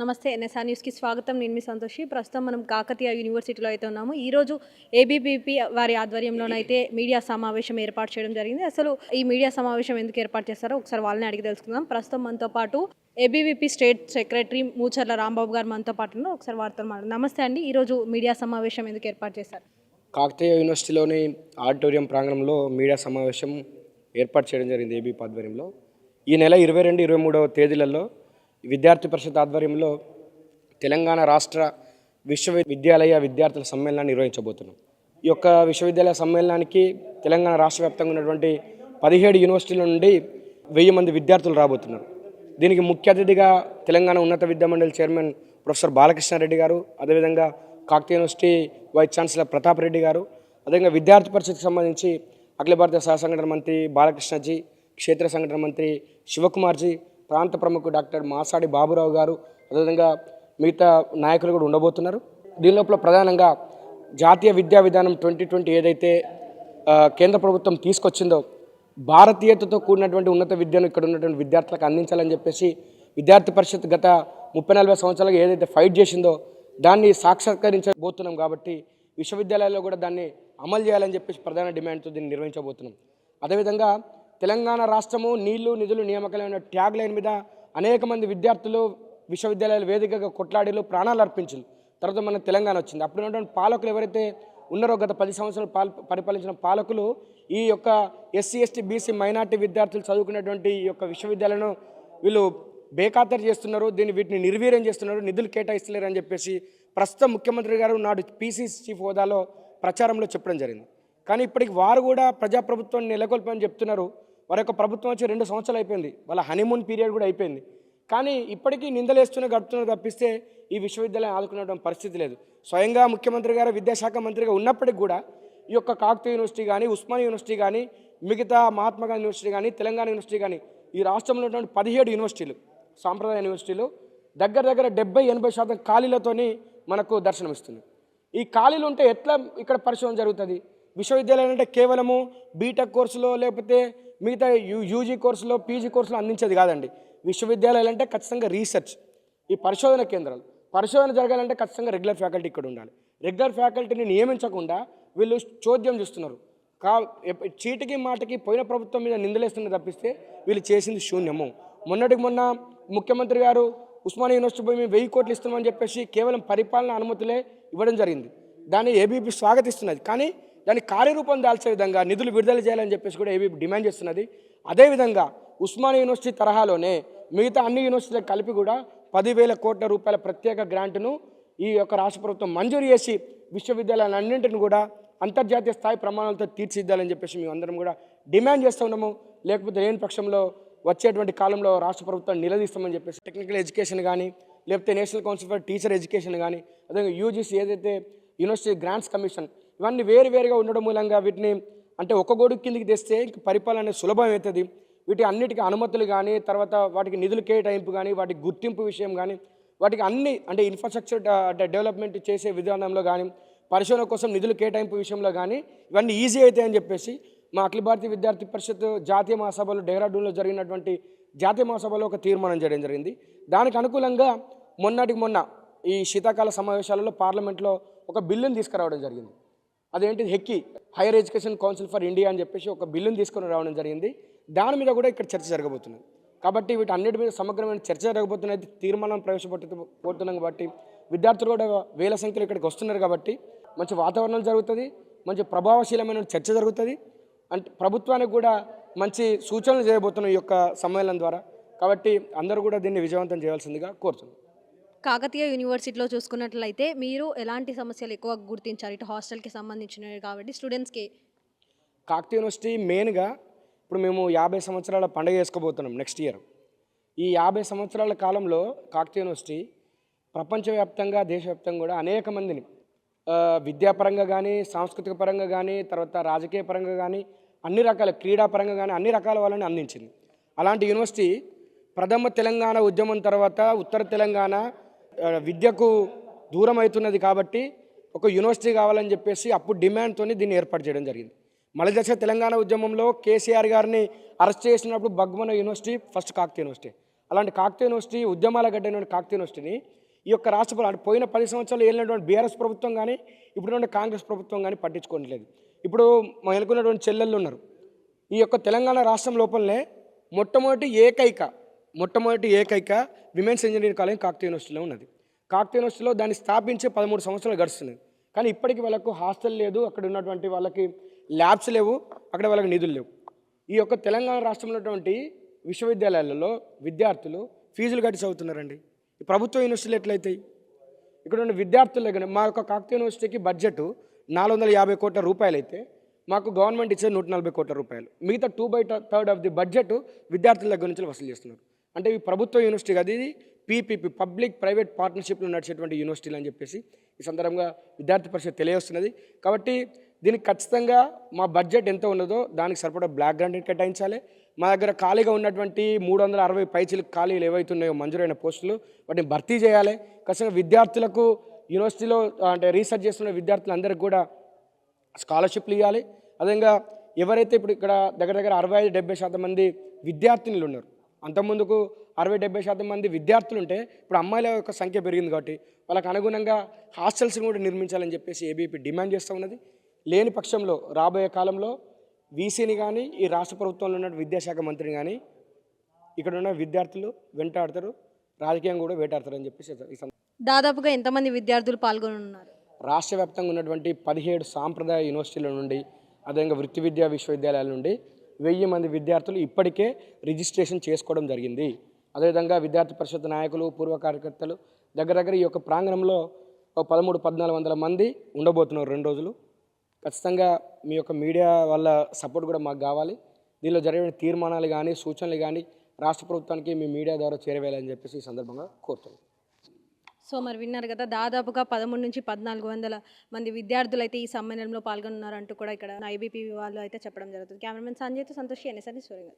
నమస్తే ఎన్ఎస్ఆర్ న్యూస్కి స్వాగతం. నేను మీ సంతోషి. ప్రస్తుతం మనం కాకతీయ యూనివర్సిటీలో అయితే ఉన్నాము. ఈరోజు ఏబీవీపీ వారి ఆధ్వర్యంలోనైతే మీడియా సమావేశం ఏర్పాటు చేయడం జరిగింది. అసలు ఈ మీడియా సమావేశం ఎందుకు ఏర్పాటు చేస్తారో ఒకసారి వాళ్ళని అడిగి తెలుసుకుందాం. ప్రస్తుతం మనతో పాటు ఏబీవీపీ స్టేట్ సెక్రటరీ మూచర్ల రాంబాబు గారు మనతో పాటు ఉన్నారు. ఒకసారి వారితో మాట్లాడదాం. నమస్తే అండి. ఈరోజు మీడియా సమావేశం ఎందుకు ఏర్పాటు చేశారు? కాకతీయ యూనివర్సిటీలోని ఆడిటోరియం ప్రాంగణంలో మీడియా సమావేశం ఏర్పాటు చేయడం జరిగింది ఏబీపీ ఆధ్వర్యంలో. ఈ నెల 22, 23వ తేదీలలో విద్యార్థి పరిషత్ ఆధ్వర్యంలో తెలంగాణ రాష్ట్ర విశ్వవిద్యాలయ విద్యార్థుల సమ్మేళనాన్ని నిర్వహించబోతున్నాం. ఈ యొక్క విశ్వవిద్యాలయ సమ్మేళనానికి తెలంగాణ రాష్ట్ర వ్యాప్తంగా ఉన్నటువంటి 17 యూనివర్సిటీల నుండి 1000 మంది విద్యార్థులు రాబోతున్నారు. దీనికి ముఖ్య అతిథిగా తెలంగాణ ఉన్నత విద్యామండలి చైర్మన్ ప్రొఫెసర్ బాలకృష్ణారెడ్డి గారు, అదేవిధంగా Kakatiya university vice chancellor Pratap Reddy గారు, అదేవిధంగా విద్యార్థి పరిషత్కి సంబంధించి అఖిల భారతీయ సహసంఘటన మంత్రి బాలకృష్ణజీ, క్షేత్ర సంఘటన మంత్రి శివకుమార్జీ, ప్రాంత ప్రముఖుడు డాక్టర్ మాసాడి బాబురావు గారు, అదేవిధంగా మిగతా నాయకులు కూడా ఉండబోతున్నారు. దీని లోపల ప్రధానంగా జాతీయ విద్యా విధానం 2020 ఏదైతే కేంద్ర ప్రభుత్వం తీసుకొచ్చిందో భారతీయతతో కూడినటువంటి ఉన్నత విద్యను ఇక్కడ ఉన్నటువంటి విద్యార్థులకు అందించాలని చెప్పేసి విద్యార్థి పరిషత్ గత 30-40 సంవత్సరాలుగా ఏదైతే ఫైట్ చేసిందో దాన్ని సాక్షాత్కరించబోతున్నాం. కాబట్టి విశ్వవిద్యాలయాల్లో కూడా దాన్ని అమలు చేయాలని చెప్పేసి ప్రధాన డిమాండ్తో దీన్ని నిర్వహించబోతున్నాం. అదేవిధంగా తెలంగాణ రాష్ట్రము నీళ్లు నిధులు నియామకాలైన ట్యాగ్ లైన్ మీద అనేక మంది విద్యార్థులు విశ్వవిద్యాలయాల వేదికగా కొట్లాడిలు, ప్రాణాలు అర్పించారు. తర్వాత మన తెలంగాణ వచ్చింది. అప్పుడు ఉన్నటువంటి పాలకులు ఎవరైతే ఉన్నారో గత 10 సంవత్సరాలు పరిపాలించిన పాలకులు ఈ యొక్క ఎస్సీ, ఎస్టీ, బీసీ, మైనార్టీ విద్యార్థులు చదువుకున్నటువంటి ఈ యొక్క విశ్వవిద్యాలయాలను వీళ్ళు బేఖాతరు చేస్తున్నారు, వీటిని నిర్వీర్యం చేస్తున్నారు, నిధులు కేటాయిస్తలేరు అని చెప్పేసి ప్రస్తుతం ముఖ్యమంత్రి గారు నాడు పీసీసీ చీఫ్ హోదాలో ప్రచారంలో చెప్పడం జరిగింది. కానీ ఇప్పటికి వారు కూడా ప్రజాప్రభుత్వాన్ని నెలకొల్పని చెప్తున్నారు. వారి యొక్క ప్రభుత్వం వచ్చి 2 సంవత్సరాలు అయిపోయింది, వాళ్ళ హనీమూన్ పీరియడ్ కూడా అయిపోయింది. కానీ ఇప్పటికీ నిందలేస్తూనే గడుపుతున్నారు తప్పిస్తే ఈ విశ్వవిద్యాలయం ఆదుకునే పరిస్థితి లేదు. స్వయంగా ముఖ్యమంత్రి గారు విద్యాశాఖ మంత్రిగా ఉన్నప్పటికీ కూడా ఈ యొక్క కాకతీయ యూనివర్సిటీ కానీ, ఉస్మానియా యూనివర్సిటీ కానీ, మిగతా మహాత్మా గాంధీ యూనివర్సిటీ కానీ, తెలంగాణ యూనివర్సిటీ కానీ, ఈ రాష్ట్రంలో ఉన్నటువంటి 17 యూనివర్సిటీలు, సాంప్రదాయ యూనివర్సిటీలు దగ్గర 70-80% ఖాళీలతోని మనకు దర్శనమిస్తుంది. ఈ ఖాళీలు ఉంటే ఎట్లా ఇక్కడ పరిశోధన జరుగుతుంది? విశ్వవిద్యాలయం అంటే కేవలము బీటెక్ కోర్సులో లేకపోతే మిగతా యూజీ కోర్సులో, పీజీ కోర్సులో అందించేది కాదండి. విశ్వవిద్యాలయాలు అంటే ఖచ్చితంగా రీసెర్చ్, ఈ పరిశోధన కేంద్రాలు. పరిశోధన జరగాలంటే ఖచ్చితంగా రెగ్యులర్ ఫ్యాకల్టీ ఇక్కడ ఉండాలి. రెగ్యులర్ ఫ్యాకల్టీని నియమించకుండా వీళ్ళు చోద్యం చూస్తున్నారు. చీటికి మాటకి పోయిన ప్రభుత్వం మీద నిందలేస్తున్న తప్పిస్తే వీళ్ళు చేసింది శూన్యము. మొన్నటికి మొన్న ముఖ్యమంత్రి గారు ఉస్మానియా యూనివర్సిటీ పోయి మేము 1000 కోట్లు ఇస్తున్నామని చెప్పేసి కేవలం పరిపాలన అనుమతులే ఇవ్వడం జరిగింది. దాన్ని ఏబీపీ స్వాగతిస్తున్నది. కానీ దాన్ని కార్యరూపం దాల్చే విధంగా నిధులు విడుదల చేయాలని చెప్పేసి కూడా ఏబీపీ డిమాండ్ చేస్తున్నది. అదేవిధంగా ఉస్మానియా యూనివర్సిటీ తరహాలోనే మిగతా అన్ని యూనివర్సిటీలకు కలిపి కూడా 10,000 కోట్ల రూపాయల ప్రత్యేక గ్రాంటును ఈ యొక్క రాష్ట్ర ప్రభుత్వం మంజూరు చేసి విశ్వవిద్యాలయాలన్నింటిని కూడా అంతర్జాతీయ స్థాయి ప్రమాణాలతో తీర్చిదిద్దాలని చెప్పేసి మేము అందరం కూడా డిమాండ్ చేస్తూ ఉన్నాము. లేకపోతే లేని పక్షంలో వచ్చేటువంటి కాలంలో రాష్ట్ర ప్రభుత్వాన్ని నిలదీస్తామని చెప్పేసి టెక్నికల్ ఎడ్యుకేషన్ కానీ, లేకపోతే national council for teacher education కానీ, అదే యూజీసీ ఏదైతే యూనివర్సిటీ గ్రాంట్స్ కమిషన్, ఇవన్నీ వేరువేరుగా ఉండడం మూలంగా వీటిని అంటే ఒక గొడుగు కిందికి తెస్తే ఇంక పరిపాలన సులభం అవుతుంది. వీటి అన్నిటికీ అనుమతులు కానీ, తర్వాత వాటికి నిధులు కేటాయింపు కానీ, వాటి గుర్తింపు విషయం కానీ, వాటికి అన్ని అంటే ఇన్ఫ్రాస్ట్రక్చర్ డెవలప్మెంట్ చేసే విధానంలో కానీ, పరిశోధన కోసం నిధులు కేటాయింపు విషయంలో కానీ ఇవన్నీ ఈజీ అవుతాయని చెప్పేసి మా అఖిల భారతీయ విద్యార్థి పరిషత్ జాతీయ మహాసభలో డెహ్రాడూన్లో జరిగినటువంటి జాతీయ మహాసభలో ఒక తీర్మానం చేయడం జరిగింది. దానికి అనుకూలంగా మొన్న ఈ శీతాకాల సమావేశాలలో పార్లమెంట్లో ఒక బిల్లును తీసుకురావడం జరిగింది. అదేంటి HECI, higher education council for India అని చెప్పేసి ఒక బిల్లును తీసుకొని రావడం జరిగింది. దాని మీద కూడా ఇక్కడ చర్చ జరగబోతున్నది. కాబట్టి వీటి అన్నిటి మీద సమగ్రమైన చర్చ జరగబోతున్నది. తీర్మానం ప్రవేశపెట్టుతున్నాం కాబట్టి విద్యార్థులు కూడా వేల సంఖ్యలో ఇక్కడికి వస్తున్నారు. కాబట్టి మంచి వాతావరణం జరుగుతుంది, మంచి ప్రభావశీలమైన చర్చ జరుగుతుంది. అంటే ప్రభుత్వానికి కూడా మంచి సూచనలు చేయబోతున్నాం ఈ యొక్క సమ్మేళనం ద్వారా. కాబట్టి అందరూ కూడా దీన్ని విజయవంతం చేయాల్సిందిగా కోరుతున్నాం. కాకతీయ యూనివర్సిటీలో చూసుకున్నట్లయితే మీరు ఎలాంటి సమస్యలు ఎక్కువ గుర్తించారు? ఇటు హాస్టల్కి సంబంధించినవి కాబట్టి స్టూడెంట్స్కి. కాకతీయ యూనివర్సిటీ మెయిన్గా ఇప్పుడు మేము 50 సంవత్సరాల పండుగ చేసుకోబోతున్నాం నెక్స్ట్ ఇయర్. ఈ 50 సంవత్సరాల కాలంలో కాకతీయ యూనివర్సిటీ ప్రపంచవ్యాప్తంగా, దేశవ్యాప్తంగా కూడా అనేక మందిని విద్యాపరంగా కానీ, సాంస్కృతిక పరంగా కానీ, తర్వాత రాజకీయ పరంగా కానీ, అన్ని రకాల క్రీడాపరంగా కానీ అన్ని రకాల వాళ్ళని అందించింది. అలాంటి యూనివర్సిటీ ప్రథమ తెలంగాణ ఉద్యమం తర్వాత ఉత్తర తెలంగాణ విద్యకు దూరం అవుతున్నది. కాబట్టి ఒక యూనివర్సిటీ కావాలని చెప్పేసి అప్పుడు డిమాండ్తో దీన్ని ఏర్పాటు చేయడం జరిగింది. మలిదశ తెలంగాణ ఉద్యమంలో కేసీఆర్ గారిని అరెస్ట్ చేసినప్పుడు బగ్మన యూనివర్సిటీ ఫస్ట్ కాకతీయ యూనివర్సిటీ. అలాంటి కాకతీయ యూనివర్సిటీ ఉద్యమాల గడ్డైన కాకతీయ యూనివర్సిటీని ఈ యొక్క రాష్ట్ర అంటే పోయిన 10 సంవత్సరాలు ఏలినటువంటి బీఆర్ఎస్ ప్రభుత్వం కానీ ఇప్పుడున్న కాంగ్రెస్ ప్రభుత్వం కానీ పట్టించుకోవట్లేదు. ఇప్పుడు మా ఎన్నుకున్నటువంటి చెల్లెళ్ళు ఉన్నారు. ఈ యొక్క తెలంగాణ రాష్ట్రం లోపలనే మొట్టమొదటి ఏకైక విమెన్స్ ఇంజనీరింగ్ కాలేజ్ కాకతీయ యూనివర్సిటీలో ఉన్నది. కాకతీయ యూనివర్సిటీలో దాన్ని స్థాపించి 13 సంవత్సరాలు గడుస్తున్నాయి. కానీ ఇప్పటికీ వాళ్ళకు హాస్టల్ లేదు, అక్కడ ఉన్నటువంటి వాళ్ళకి ల్యాబ్స్ లేవు, అక్కడ వాళ్ళకి నిధులు లేవు. ఈ యొక్క తెలంగాణ రాష్ట్రంలో ఉన్నటువంటి విశ్వవిద్యాలయాలలో విద్యార్థులు ఫీజులు కట్టి చదువుతున్నారండి. ఈ ప్రభుత్వ యూనివర్సిటీలు ఎట్లయితాయి? ఇక్కడ ఉన్న విద్యార్థుల దగ్గర మా యొక్క కాకతీయ యూనివర్సిటీకి బడ్జెట్ 450 కోట్ల రూపాయలు అయితే మాకు గవర్నమెంట్ ఇచ్చే 140 కోట్ల రూపాయలు. మిగతా 2/3 ఆఫ్ ది బడ్జెట్ విద్యార్థుల దగ్గర నుంచి వసూలు చేస్తున్నారు. అంటే ఈ ప్రభుత్వ యూనివర్సిటీ కాదు, ఇది పీపీపీ పబ్లిక్ ప్రైవేట్ పార్ట్నర్షిప్లో నడిచేటువంటి యూనివర్సిటీలు అని చెప్పేసి ఈ సందర్భంగా విద్యార్థి పరిషత్ తెలియజేస్తున్నది. కాబట్టి దీనికి ఖచ్చితంగా మా బడ్జెట్ ఎంత ఉన్నదో దానికి సరిపడా బ్లాక్ గ్రాంట్ కేటాయించాలి. మా దగ్గర ఖాళీగా ఉన్నటువంటి 360 పైచీలకు ఖాళీలు ఏవైతున్నాయో మంజూరైన పోస్టులు వాటిని భర్తీ చేయాలి. ఖచ్చితంగా విద్యార్థులకు యూనివర్సిటీలో అంటే రీసెర్చ్ చేస్తున్న విద్యార్థులందరికీ కూడా స్కాలర్షిప్లు ఇవ్వాలి. అదేవిధంగా ఎవరైతే ఇప్పుడు ఇక్కడ దగ్గర 65-70% మంది విద్యార్థినులు ఉన్నారు, అంతకుముందుకు 60-70% మంది విద్యార్థులు ఉంటే ఇప్పుడు అమ్మాయిల యొక్క సంఖ్య పెరిగింది కాబట్టి వాళ్ళకు అనుగుణంగా హాస్టల్స్ని కూడా నిర్మించాలని చెప్పేసి ఏబీపీ డిమాండ్ చేస్తూ ఉన్నది. లేని పక్షంలో రాబోయే కాలంలో వీసీని కానీ ఈ రాష్ట్ర ప్రభుత్వంలో ఉన్న విద్యాశాఖ మంత్రిని కానీ ఇక్కడ ఉన్న విద్యార్థులు వెంటాడతారు, రాజకీయంగా కూడా వేటాడతారని చెప్పేసి దాదాపుగా ఎంతమంది విద్యార్థులు పాల్గొనున్నారు? రాష్ట్ర వ్యాప్తంగా ఉన్నటువంటి 17 సాంప్రదాయ యూనివర్సిటీల నుండి అదేవిధంగా వృత్తి విద్యా విశ్వవిద్యాలయాల నుండి 1000 మంది విద్యార్థులు ఇప్పటికే రిజిస్ట్రేషన్ చేసుకోవడం జరిగింది. అదేవిధంగా విద్యార్థి పరిషత్ నాయకులు పూర్వ కార్యకర్తలు దగ్గర ఈ యొక్క ప్రాంగణంలో 1300-1400 మంది ఉండబోతున్నారు 2 రోజులు. ఖచ్చితంగా మీ యొక్క మీడియా వాళ్ళ సపోర్ట్ కూడా మాకు కావాలి. దీనిలో జరిగిన తీర్మానాలు కానీ సూచనలు కానీ రాష్ట్ర ప్రభుత్వానికి మీ మీడియా ద్వారా చేరవేయాలని చెప్పేసి ఈ సందర్భంగా కోరుతున్నాను. సో మరి విన్నారు కదా, దాదాపుగా 13 నుంచి 1400 మంది విద్యార్థులు అయితే ఈ సమ్మేళనంలో పాల్గొన్నారంటూ కూడా ఇక్కడ ఐబీపీ వాళ్ళు అయితే చెప్పడం జరుగుతుంది. కెమెరామెన్ సంజయ్తో సంతోషి, NSN సూర్య.